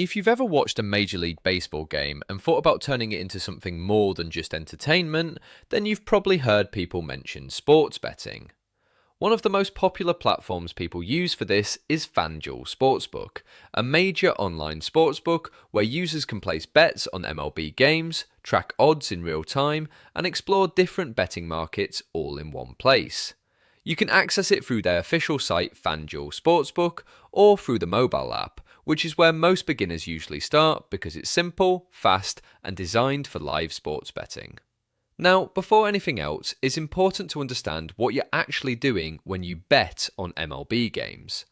If you've ever watched a Major League Baseball game and thought about turning it into something more than just entertainment, then you've probably heard people mention sports betting. One of the most popular platforms people use for this is FanDuel Sportsbook, a major online sportsbook where users can place bets on MLB games, track odds in real time, and explore different betting markets all in one place. You can access it through their official site FanDuel Sportsbook or through the mobile app, which is where most beginners usually start because it's simple, fast, and designed for live sports betting. Now, before anything else, it's important to understand what you're actually doing when you bet on MLB games.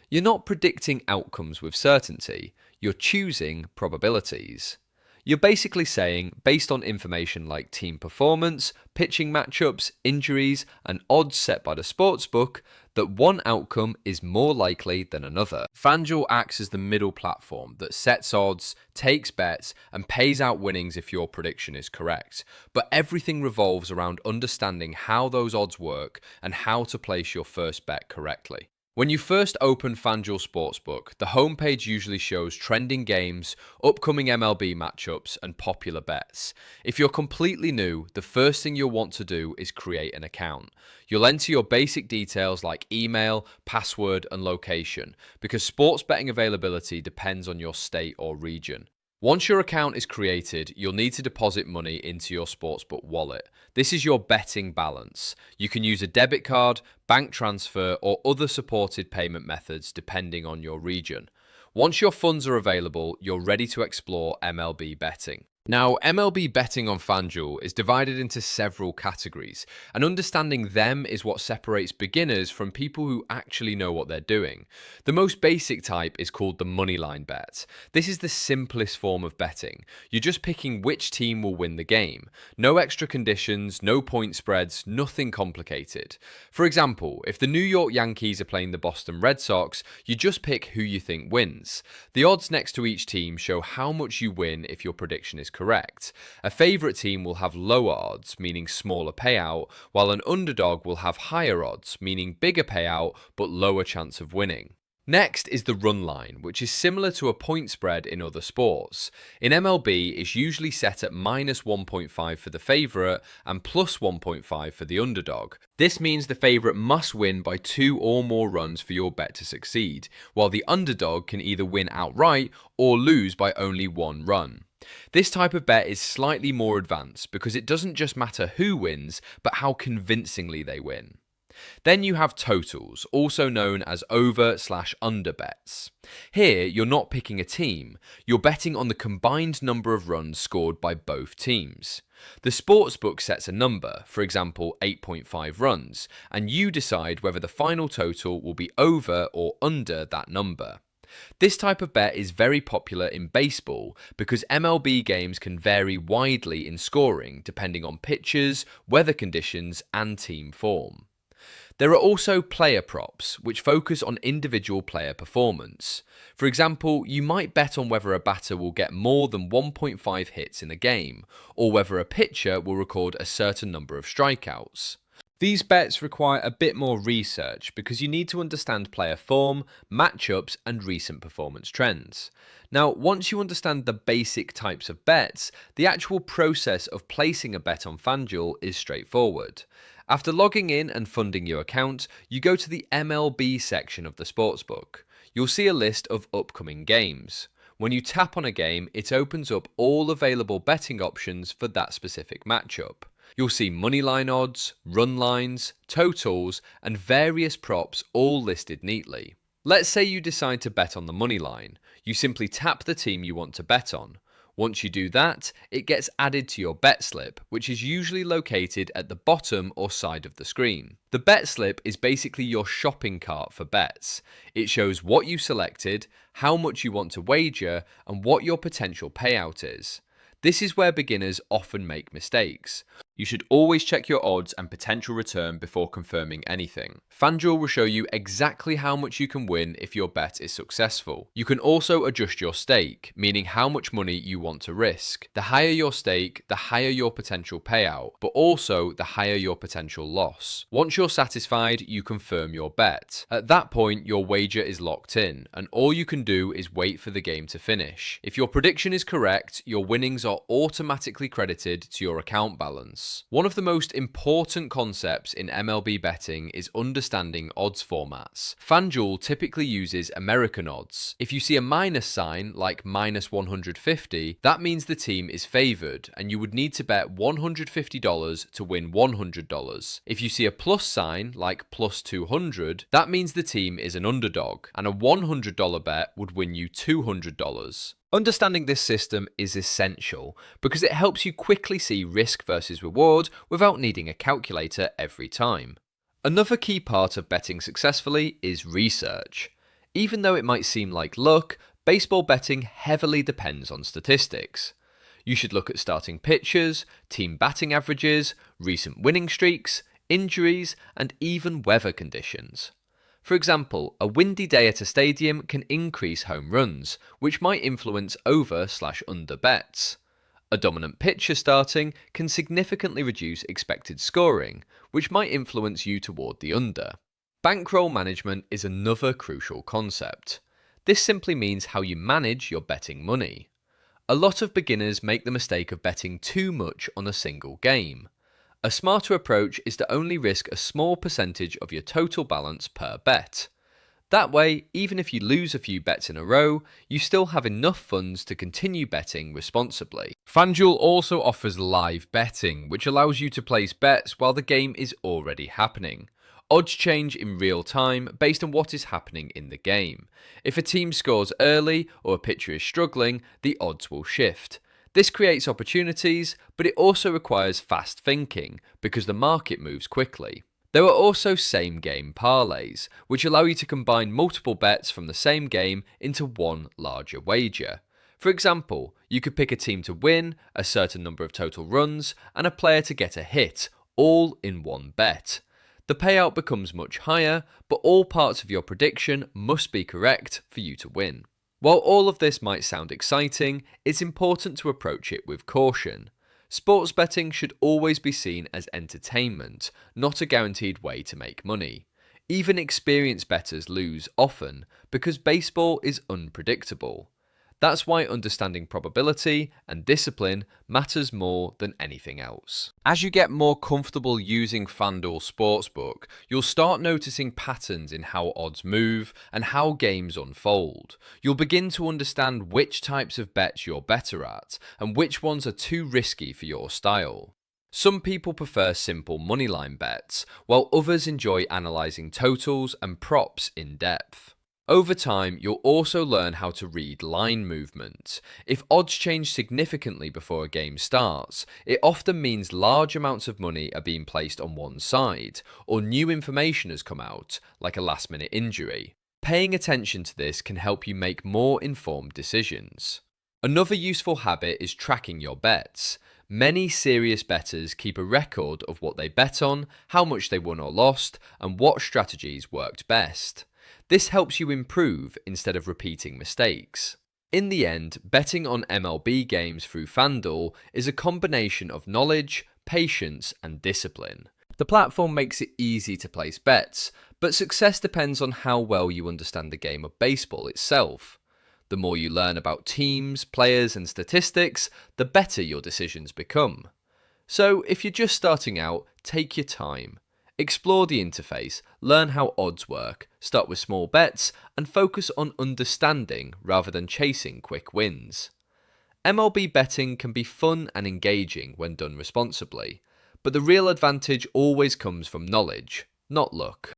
You're not predicting outcomes with certainty, you're choosing probabilities. You're basically saying, based on information like team performance, pitching matchups, injuries, and odds set by the sportsbook, that one outcome is more likely than another. FanDuel acts as the middle platform that sets odds, takes bets, and pays out winnings if your prediction is correct. But everything revolves around understanding how those odds work and how to place your first bet correctly. When you first open FanDuel Sportsbook, the homepage usually shows trending games, upcoming MLB matchups, and popular bets. If you're completely new, the first thing you'll want to do is create an account. You'll enter your basic details like email, password, and location, because sports betting availability depends on your state or region. Once your account is created, you'll need to deposit money into your sportsbook wallet. This is your betting balance. You can use a debit card, bank transfer, or other supported payment methods depending on your region. Once your funds are available, you're ready to explore MLB betting. Now, MLB betting on FanDuel is divided into several categories, and understanding them is what separates beginners from people who actually know what they're doing. The most basic type is called the Moneyline bet. This is the simplest form of betting. You're just picking which team will win the game. No extra conditions, no point spreads, nothing complicated. For example, if the New York Yankees are playing the Boston Red Sox, you just pick who you think wins. The odds next to each team show how much you win if your prediction is correct. A favourite team will have lower odds, meaning smaller payout, while an underdog will have higher odds, meaning bigger payout but lower chance of winning. Next is the run line, which is similar to a point spread in other sports. In MLB, it's usually set at minus 1.5 for the favourite and plus 1.5 for the underdog. This means the favourite must win by 2 or more runs for your bet to succeed, while the underdog can either win outright or lose by only 1 run. This type of bet is slightly more advanced because it doesn't just matter who wins, but how convincingly they win. Then you have totals, also known as over/under bets. Here, you're not picking a team, you're betting on the combined number of runs scored by both teams. The sportsbook sets a number, for example 8.5 runs, and you decide whether the final total will be over or under that number. This type of bet is very popular in baseball because MLB games can vary widely in scoring depending on pitchers, weather conditions, and team form. There are also player props, which focus on individual player performance. For example, you might bet on whether a batter will get more than 1.5 hits in a game, or whether a pitcher will record a certain number of strikeouts. These bets require a bit more research because you need to understand player form, matchups, and recent performance trends. Now, once you understand the basic types of bets, the actual process of placing a bet on FanDuel is straightforward. After logging in and funding your account, you go to the MLB section of the sportsbook. You'll see a list of upcoming games. When you tap on a game, it opens up all available betting options for that specific matchup. You'll see moneyline odds, run lines, totals, and various props all listed neatly. Let's say you decide to bet on the money line. You simply tap the team you want to bet on. Once you do that, it gets added to your bet slip, which is usually located at the bottom or side of the screen. The bet slip is basically your shopping cart for bets. It shows what you selected, how much you want to wager, and what your potential payout is. This is where beginners often make mistakes. You should always check your odds and potential return before confirming anything. FanDuel will show you exactly how much you can win if your bet is successful. You can also adjust your stake, meaning how much money you want to risk. The higher your stake, the higher your potential payout, but also the higher your potential loss. Once you're satisfied, you confirm your bet. At that point, your wager is locked in, and all you can do is wait for the game to finish. If your prediction is correct, your winnings are automatically credited to your account balance. One of the most important concepts in MLB betting is understanding odds formats. FanDuel typically uses American odds. If you see a minus sign, like minus 150, that means the team is favored, and you would need to bet $150 to win $100. If you see a plus sign, like plus 200, that means the team is an underdog, and a $100 bet would win you $200. Understanding this system is essential because it helps you quickly see risk versus reward without needing a calculator every time. Another key part of betting successfully is research. Even though it might seem like luck, baseball betting heavily depends on statistics. You should look at starting pitchers, team batting averages, recent winning streaks, injuries, and even weather conditions. For example, a windy day at a stadium can increase home runs, which might influence over/under bets. A dominant pitcher starting can significantly reduce expected scoring, which might influence you toward the under. Bankroll management is another crucial concept. This simply means how you manage your betting money. A lot of beginners make the mistake of betting too much on a single game. A smarter approach is to only risk a small percentage of your total balance per bet. That way, even if you lose a few bets in a row, you still have enough funds to continue betting responsibly. FanDuel also offers live betting, which allows you to place bets while the game is already happening. Odds change in real time based on what is happening in the game. If a team scores early or a pitcher is struggling, the odds will shift. This creates opportunities, but it also requires fast thinking because the market moves quickly. There are also same-game parlays, which allow you to combine multiple bets from the same game into one larger wager. For example, you could pick a team to win, a certain number of total runs, and a player to get a hit, all in one bet. The payout becomes much higher, but all parts of your prediction must be correct for you to win. While all of this might sound exciting, it's important to approach it with caution. Sports betting should always be seen as entertainment, not a guaranteed way to make money. Even experienced bettors lose often because baseball is unpredictable. That's why understanding probability and discipline matters more than anything else. As you get more comfortable using FanDuel Sportsbook, you'll start noticing patterns in how odds move and how games unfold. You'll begin to understand which types of bets you're better at and which ones are too risky for your style. Some people prefer simple moneyline bets, while others enjoy analysing totals and props in depth. Over time, you'll also learn how to read line movement. If odds change significantly before a game starts, it often means large amounts of money are being placed on one side, or new information has come out, like a last-minute injury. Paying attention to this can help you make more informed decisions. Another useful habit is tracking your bets. Many serious bettors keep a record of what they bet on, how much they won or lost, and what strategies worked best. This helps you improve instead of repeating mistakes. In the end, betting on MLB games through FanDuel is a combination of knowledge, patience, and discipline. The platform makes it easy to place bets, but success depends on how well you understand the game of baseball itself. The more you learn about teams, players, and statistics, the better your decisions become. So, if you're just starting out, take your time. Explore the interface, learn how odds work, start with small bets, and focus on understanding rather than chasing quick wins. MLB betting can be fun and engaging when done responsibly, but the real advantage always comes from knowledge, not luck.